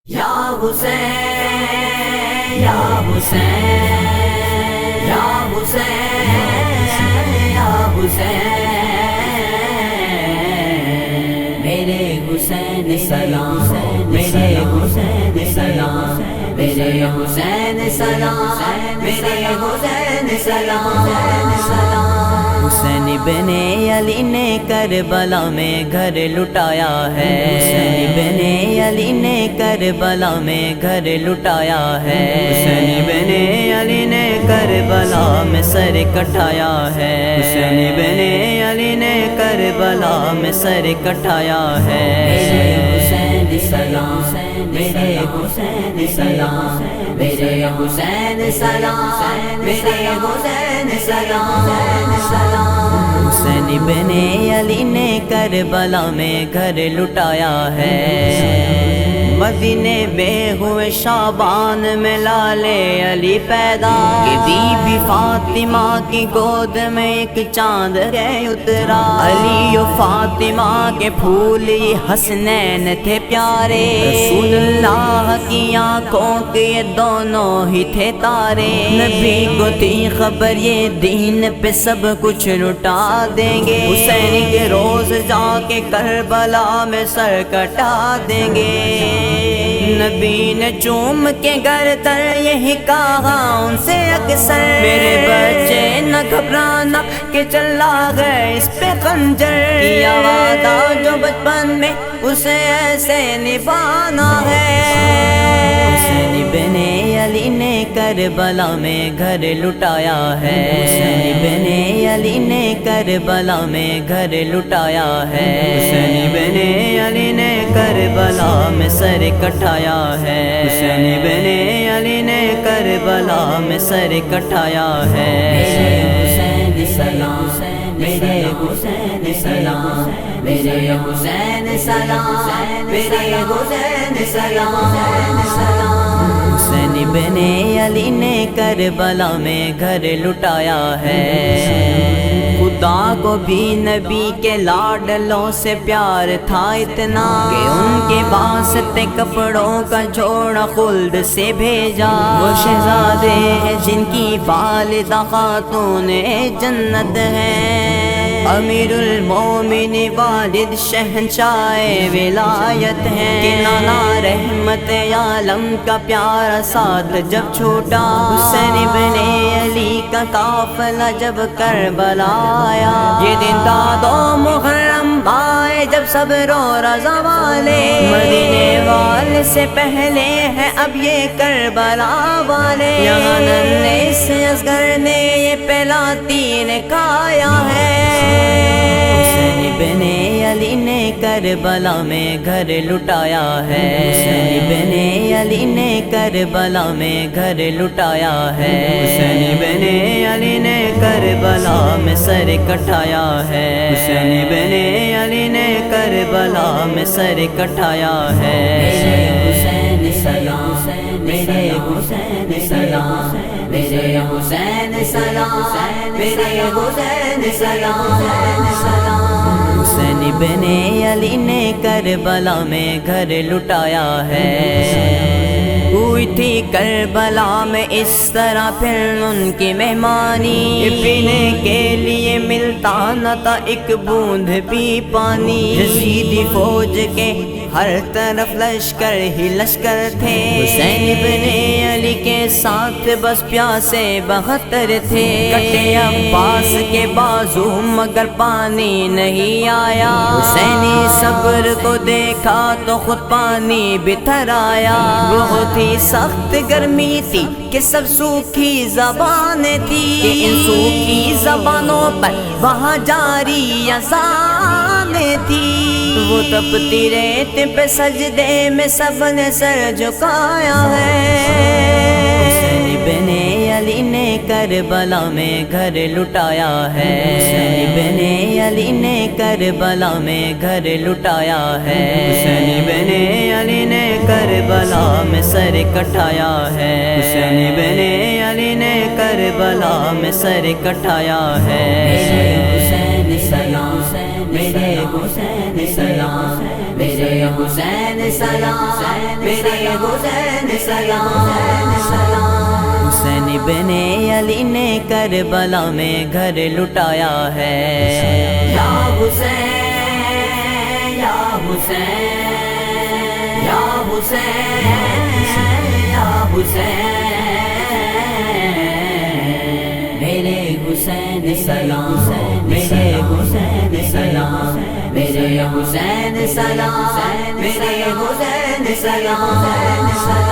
یا حسین یا حسین یا حسین یا حسین میرے حسین سلام میرے حسین سلام میرے حسین سلام میرے حسین سلام حسین بن علی نے کربلا میں گھر لٹایا ہے، حسین بن علی نے کربلا میں گھر لٹایا ہے، حسین بن علی نے کربلا میں سر کٹایا ہے، حسین بن علی نے کربلا میں سر کٹایا ہے۔ میرے حسین سلام میرے حسین سلام میرے حسین سلام میرے حسین سلام حسین بن علی نے کربلا میں گھر لٹایا ہے، مدینے میں ہوئے شعبان میں لال علی پیدا، کہ بی بی فاطمہ کی گود میں ایک چاند ہے اترا، علی و فاطمہ کے پھول حسنین تھے پیارے، رسول اللہ کی آنکھوں کے یہ دونوں ہی تھے تارے، نبی کو تھی خبر یہ دین پہ سب کچھ لٹا دیں گے، حسین کے روز جا کے کربلا میں سر کٹا دیں گے، نبی نے چوم کے گردن یہی کہا ان سے اکثر، میرے بچے نہ گھبرانا کہ چلا گئے اس پہ خنجر، کیا وعدہ جو بچپن میں اسے ایسے نبھانا ہے۔ حسین بن علی نے کربلا میں گھر لٹایا ہے، حسین بن علی نے کربلا میں گھر لٹایا ہے، حسین بن علی نے کربلا میں سر کٹایا ہے، حسین بن علی نے کربلا میں سر کٹایا ہے۔ میرے حسین سلام میرے حسین سلام میرے حسین سلام میرے حسین سلام حسین بن علی نے کربلا میں گھر لٹایا ہے، خدا کو بھی نبی کے لاڈلوں سے پیار تھا اتنا کہ ان کے واسطے کپڑوں کا جوڑا خلد سے بھیجا، وہ شہزادے ہیں جن کی والدہ خاتون جنت ہے، امیر المومن والد شہنشاہ ولایت ہیں، کہ نانا رحمت عالم کا پیارا ساتھ جب چھوٹا، حسین بن علی کا قافلہ جب کربلا آیا، یہ دن تھا 2 محرم آئے جب صبر و رضا والے، مدینے والے سے پہلے ہے اب یہ کربلا والے، یہاں ننھے سے اصغر نے یہ پہلا تیر کھایا ہے۔ حسین بن علی نے کربلا میں گھر لٹایا ہے، حسین بن علی نے کربلا میں گھر لٹایا ہے، حسین بن علی نے کربلا میں سر کٹایا ہے، حسین بن علی نے کربلا میں سر کٹایا ہے۔ میرے حسین سلام میرے حسین سلام میرے حسین سلام میرے حسین سلام حسین بن علی نے کربلا میں گھر لٹایا ہے، ہوئی تھی کربلا میں اس طرح پھر ان کی مہمانی، پینے کے لیے ملتا نہ تھا ایک بوند بھی پانی، یزیدی فوج کے ہر طرف لشکر ہی لشکر تھے، حسین بن علی کے ساتھ بس پیاسے 72 تھے، کٹے عباس کے بازو مگر پانی نہیں آیا، حسینی صبر کو دیکھا تو خود پانی بھی تھر آیا، بہت ہی سخت گرمی تھی کہ سب سوکھی زبانیں تھی، کہ ان سوکھی زبانوں پر وہاں جاری اذانیں تھی، وہ تپتی ریت پہ سجدے میں سب نے سر جھکایا ہے۔ حسین بن علی نے کربلا میں گھر لٹایا ہے، حسین بن علی نے کربلا میں گھر لٹایا ہے، حسین بن علی نے کربلا میں سر کٹایا ہے، حسین بن علی نے کربلا میں سر کٹایا ہے۔ میرے حسین سلام میرے حسین سلام میرے حسین سلام، میرے حسین سلام، حسین ابن علی نے کربلا میں گھر لٹایا ہے۔ یا حسین یا حسین یا حسین یا حسین، میرے حسین سلام، میرے حسین سلام، میرے حسین سلام، میرے حسین سلام۔